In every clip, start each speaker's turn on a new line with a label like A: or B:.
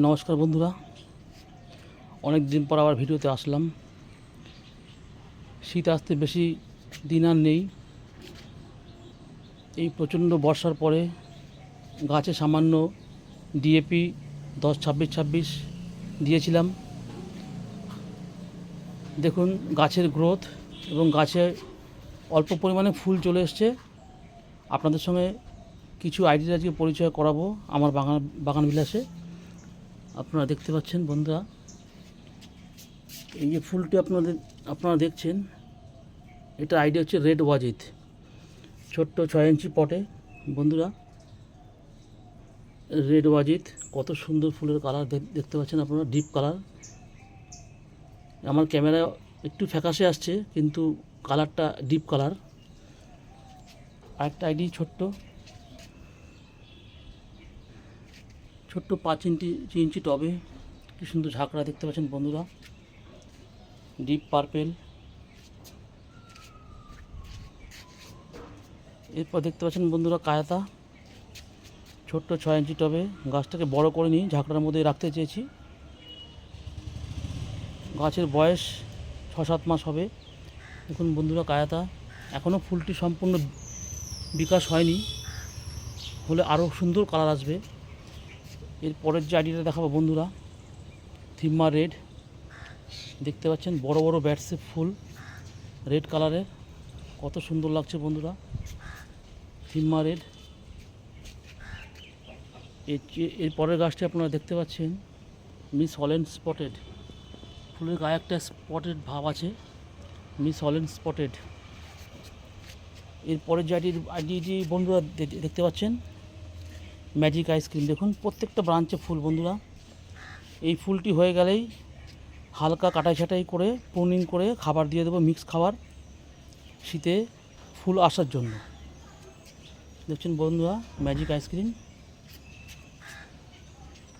A: নমস্কার বন্ধুরা, অনেক দিন পর আবার ভিডিওতে আসলাম। শীত আসতে বেশি দিন আর নেই। এই প্রচণ্ড বর্ষার পরে গাছে সামান্য ডিএপি 10-26-26 দিয়েছিলাম। দেখুন গাছের গ্রোথ এবং গাছে অল্প পরিমাণে ফুল চলে এসছে। আপনাদের সঙ্গে কিছু আইডিয়া আজকে পরিচয় করাবো আমার বাগান বিলাসে। আপনারা দেখতে পাচ্ছেন বন্ধুরা, এই যে ফুলটি আপনারা দেখছেন, এটা আইডিয়া হচ্ছে রেড ওয়াজিদ। ছোট্ট 6 ইঞ্চি পটে বন্ধুরা, রেড ওয়াজিদ। কত সুন্দর ফুলের কালার দেখতে পাচ্ছেন আপনারা, ডিপ কালার। আমার ক্যামেরায় একটু ফ্যাকাশে আসছে, কিন্তু কালারটা ডিপ কালার। আরেকটা আইডি ছোট্ট 5 ইঞ্চি টবে, কি সুন্দর ঝাঁকড়া দেখতে পাচ্ছেন বন্ধুরা, ডিপ পার্পেল। এরপর দেখতে পাচ্ছেন বন্ধুরা কায়াতা, ছোট্ট 6 ইঞ্চি টবে। গাছটাকে বড় করে নিই, ঝাঁকড়ার মধ্যে রাখতে চেয়েছি। গাছের বয়স 6-7 মাস হবে। দেখুন বন্ধুরা কায়াতা, এখনও ফুলটি সম্পূর্ণ বিকাশ হয়নি, হলে আরও সুন্দর কালার আসবে। এর পরের যে আইডিটা দেখাবো বন্ধুরা, থিম্মা রেড। দেখতে পাচ্ছেন বড় বড় ব্যাটসে ফুল, রেড কালারের, কত সুন্দর লাগছে বন্ধুরা, থিম্মা রেড। এর পরের গাছটি আপনারা দেখতে পাচ্ছেন মিস হল্যান্ড স্পটেড। ফুলের গায়ে একটা স্পটেড ভাব আছে, মিস হল্যান্ড স্পটেড। এরপরের যে আইডিটি বন্ধুরা দেখতে পাচ্ছেন ম্যাজিক আইসক্রিম। দেখুন প্রত্যেকটা ব্রাঞ্চে ফুল বন্ধুরা। এই ফুলটি হয়ে গেলেই হালকা কাটাই ছাটাই করে প্রুনিং করে খাবার দিয়ে দেবো, মিক্স খাবার, শীতে ফুল আসার জন্য। দেখছেন বন্ধুরা ম্যাজিক আইসক্রিম।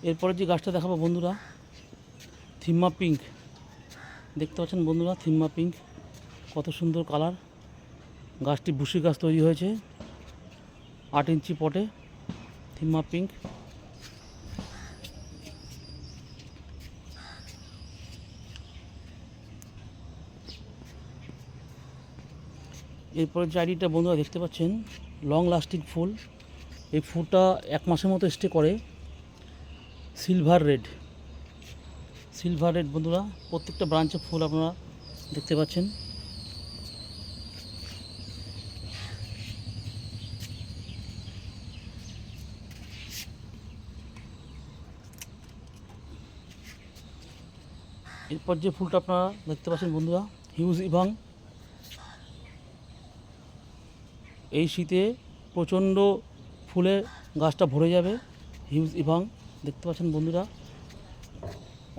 A: এরপরে যে গাছটা দেখাবো বন্ধুরা, থিম্মা পিঙ্ক। দেখতে পাচ্ছেন বন্ধুরা থিম্মা পিঙ্ক, কত সুন্দর কালার। গাছটি বুশি গাছ তৈরি হয়েছে 8 ইঞ্চি পটে, থিম্মা পিঙ্ক। এরপরে যে আইডিটা বন্ধুরা দেখতে পাচ্ছেন লং লাস্টিং ফুল। এই ফুলটা 1 মাসের মতো স্টে করে, সিলভার রেড। সিলভার রেড বন্ধুরা, প্রত্যেকটা ব্রাঞ্চে ফুল আপনারা দেখতে পাচ্ছেন। এরপর যে ফুলটা আপনারা দেখতে পাচ্ছেন বন্ধুরা, হিউজ ইভাং। এই শীতে প্রচণ্ড ফুলে গাছটা ভরে যাবে, হিউজ ইভাং। দেখতে পাচ্ছেন বন্ধুরা,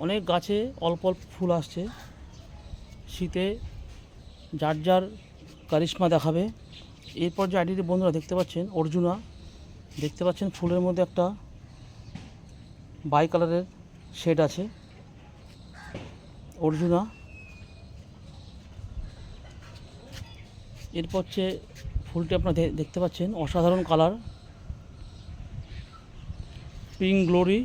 A: অনেক গাছে অল্প অল্প ফুল আসছে। শীতে যার যার কারিশমা দেখাবে। এরপর যে আইডিটি বন্ধুরা দেখতে পাচ্ছেন অর্জুনা। দেখতে পাচ্ছেন ফুলের মধ্যে একটা বাই কালারের শেড আছে, অর্জুনা। এরপর হচ্ছে ফুলটি আপনারা দেখতে পাচ্ছেন অসাধারণ কালার, পিঙ্ক গ্লোরি।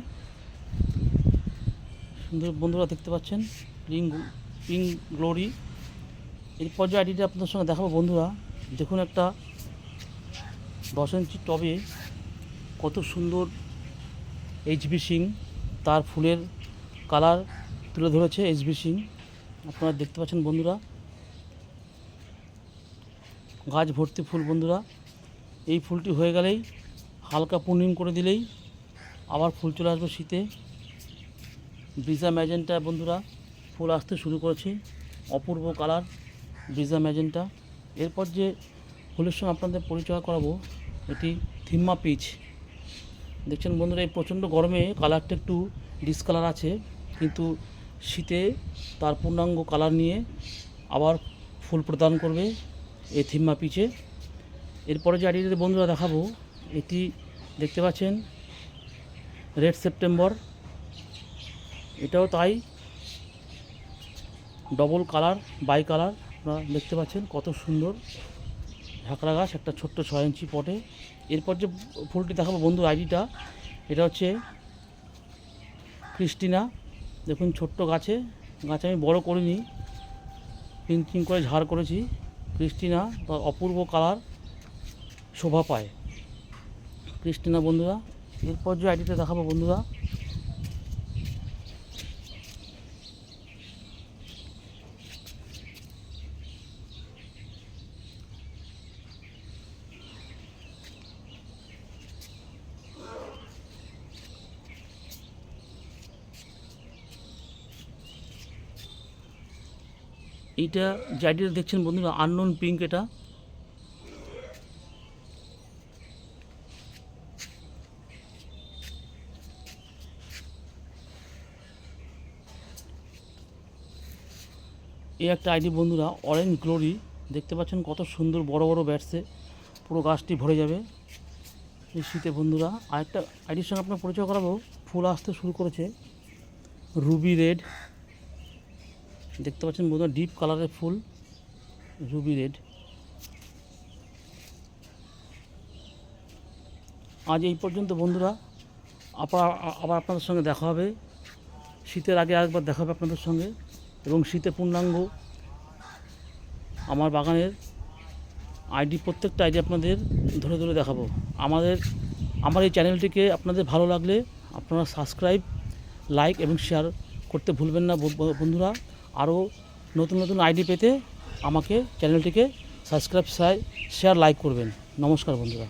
A: সুন্দর বন্ধুরা দেখতে পাচ্ছেন পিঙ্ক গ্লোরি। এরপর যে আইডিটা আপনাদের সঙ্গে দেখাবো বন্ধুরা, দেখুন একটা 10 ইঞ্চি টবে কত সুন্দর এইচবি সিং, তার ফুলের কালার তুলে ধরেছে এইচবি সিং। আপনারা দেখতে পাচ্ছেন বন্ধুরা, গাছ ভর্তি ফুল বন্ধুরা। এই ফুলটি হয়ে গেলেই হালকা প্রুনিং করে দিলেই আবার ফুল চলে আসবে শীতে। ব্রিজা ম্যাজেন্টা বন্ধুরা ফুল আসতে শুরু করেছে, অপূর্ব কালার ব্রিজা ম্যাজেন্টা। এরপর যে ফুলের সঙ্গে আপনাদের পরিচয় করাবো, এটি থিম্মা পিচ। দেখছেন বন্ধুরা, এই প্রচণ্ড গরমে কালারটা একটু ডিসকালার আছে, কিন্তু শীতে তার পূর্ণাঙ্গ কালার নিয়ে আবার ফুল প্রদান করবে এই থিম্মা পিচে। এরপরে যে আইডিয়াতে বন্ধুরা দেখাবো, এটি দেখতে পাচ্ছেন রেড সেপ্টেম্বর। এটাও তাই, ডবল কালার, বাই কালার। আপনারা দেখতে পাচ্ছেন কত সুন্দর ঝাঁকড়া গাছ, একটা ছোট্ট 6 ইঞ্চি পটে। এরপর যে ফুলটি দেখাবো বন্ধু আইডিটা, এটা হচ্ছে ক্রিস্টিনা, দেখুন ছোট্ট গাছে আমি বড় করিনি, পিঙ্কিং করে ঝাড় করেছি। ক্রিস্টিনা তার অপূর্ব কালার শোভা পায় ক্রিস্টিনা বন্ধুরা। এরপর যে আইডিটা দেখাবো বন্ধুরা, এইটা যে আইডিটা দেখছেন বন্ধুরা, আননোন পিঙ্ক। এটা এই একটা আইডি বন্ধুরা, অরেঞ্জ গ্লোরি। দেখতে পাচ্ছেন কত সুন্দর বড় বড় ব্যাটসে পুরো গাছটি ভরে যাবে এই শীতে বন্ধুরা। আরেকটা আইডির সঙ্গে আপনার পরিচয় করাবো, ফুল আসতে শুরু করেছে, রুবি রেড। দেখতে পাচ্ছেন বন্ধুরা, ডিপ কালারের ফুল, রুবি রেড। আজ এই পর্যন্ত বন্ধুরা, আবার আপনাদের সঙ্গে দেখা হবে শীতের আগে, আরেকবার দেখা হবে আপনাদের সঙ্গে, এবং শীতে পূর্ণাঙ্গ আমার বাগানের আইডি, প্রত্যেকটা আইডি আপনাদের ধরে ধরে দেখাবো। আমার এই চ্যানেলটিকে আপনাদের ভালো লাগলে আপনারা সাবস্ক্রাইব, লাইক এবং শেয়ার করতে ভুলবেন না বন্ধুরা। আরও নতুন নতুন আইডি পেতে আমাকে চ্যানেলটিকে সাবস্ক্রাইব, শেয়ার, লাইক করবেন। নমস্কার বন্ধুরা।